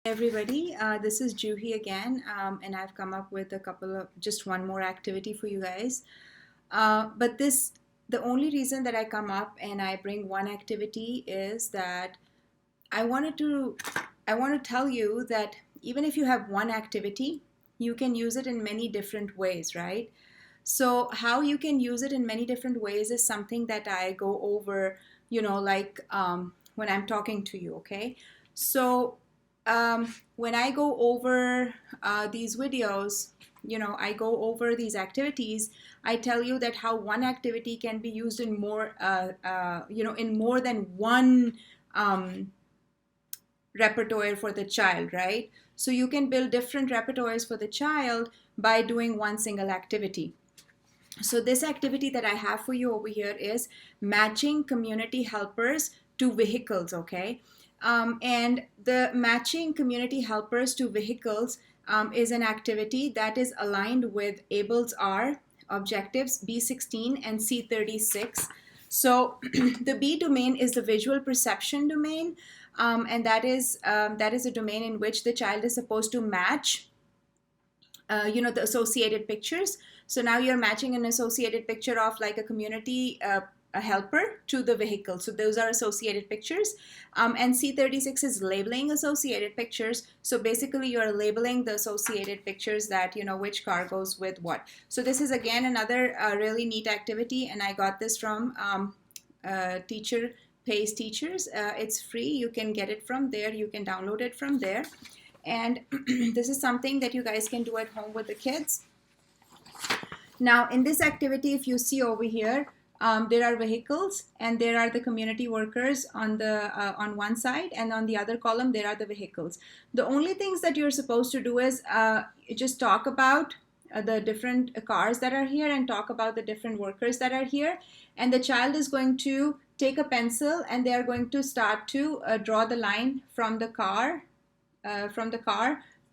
Everybody, this is Juhi again, and I've come up with just one more activity for you guys. The only reason that I come up and I bring one activity is that I wanted to, I want to tell you that even if you have one activity, you can use it in many different ways, right? So how you can use it in many different ways is something that I go over, when I'm talking to you, okay? So when I go over these videos, I go over these activities. I tell you that how one activity can be used in in more than one repertoire for the child, right? So you can build different repertoires for the child by doing one single activity. So this activity that I have for you over here is matching community helpers to vehicles, okay? And the matching community helpers to vehicles is an activity that is aligned with ABLES R objectives B16 and C36. So the B domain is the visual perception domain, and that is a domain in which the child is supposed to match the associated pictures. So now you're matching an associated picture of like a community a helper to the vehicle. So those are associated pictures. And C36 is labeling associated pictures. So basically you're labeling the associated pictures that, which car goes with what. So this is again another really neat activity. And I got this from Teacher Pays Teachers. It's free. You can get it from there. You can download it from there. And this is something that you guys can do at home with the kids. Now in this activity, if you see over here, there are vehicles and there are the community workers on one side, and on the other column there are the vehicles. The only things that you're supposed to do is just talk about the different cars that are here and talk about the different workers that are here, and the child is going to take a pencil and they are going to start to draw the line from the car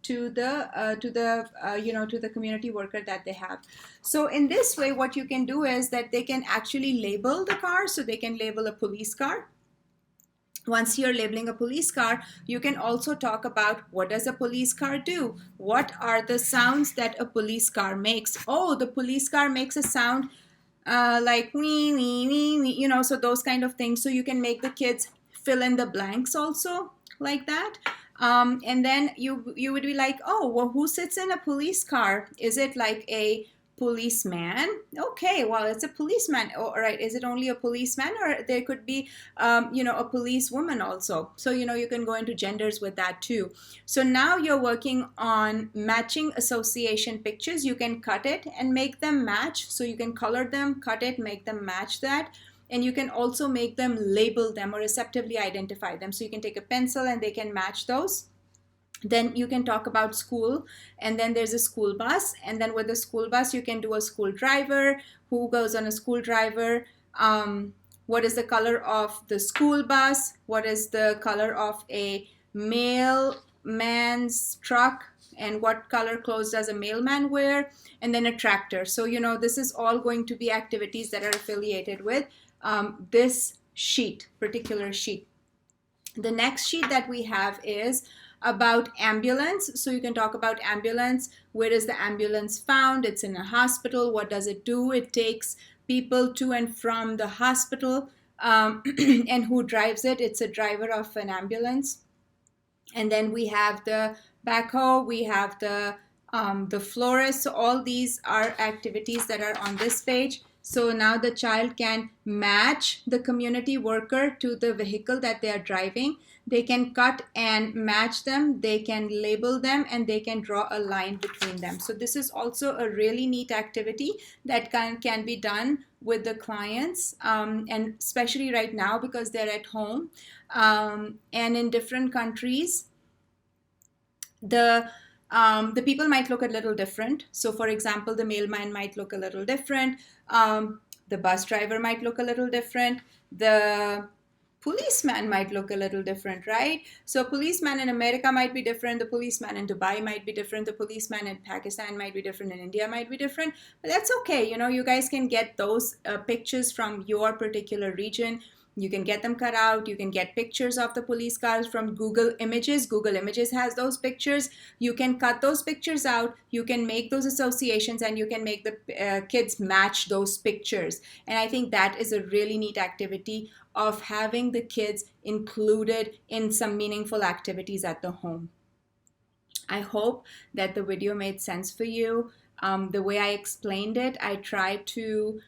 to the community worker that they have. So in this way, what you can do is that they can actually label the car. So they can label a police car. Once you're labeling a police car, you can also talk about what does a police car do? What are the sounds that a police car makes? Oh, the police car makes a sound like wee, wee, wee, wee, so those kind of things. So you can make the kids fill in the blanks also like that. And then you would be like, oh, well, who sits in a police car? Is it like a policeman? Okay, well, it's a policeman. All right, is it only a policeman, or there could be a policewoman also? So you can go into genders with that too. So now you're working on matching association pictures. You can cut it and make them match. So you can color them, cut it, make them match that. And you can also make them label them or receptively identify them. So you can take a pencil and they can match those. Then you can talk about school, and then there's a school bus, and then with the school bus you can do a school driver. Who goes on a school driver? What is the color of the school bus? What is the color of a mailman's truck? And what color clothes does a mailman wear? And then a tractor. So this is all going to be activities that are affiliated with this particular sheet. The next sheet that we have is about ambulance. So you can talk about ambulance. Where is the ambulance found? It's in a hospital. What does it do? It takes people to and from the hospital. And who drives it? It's a driver of an ambulance. And then we have the backhoe. We have the florist. So all these are activities that are on this page. So now the child can match the community worker to the vehicle that they are driving. They can cut and match them, they can label them, and they can draw a line between them. So this is also a really neat activity that can be done with the clients, and especially right now because they're at home. And in different countries, the people might look a little different. So for example, the mailman might look a little different. The bus driver might look a little different. The policeman might look a little different, right? So policeman in America might be different. The policeman in Dubai might be different. The policeman in Pakistan might be different. In India might be different. But that's okay. You guys can get those pictures from your particular region. You can get them cut out. You can get pictures of the police cars from Google Images. Google Images has those pictures. You can cut those pictures out. You can make those associations, and you can make the kids match those pictures. And I think that is a really neat activity of having the kids included in some meaningful activities at the home. I hope that the video made sense for you. The way I explained it, I tried to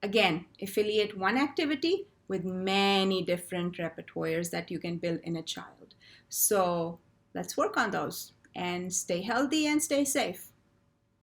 again, affiliate one activity with many different repertoires that you can build in a child. So let's work on those and stay healthy and stay safe.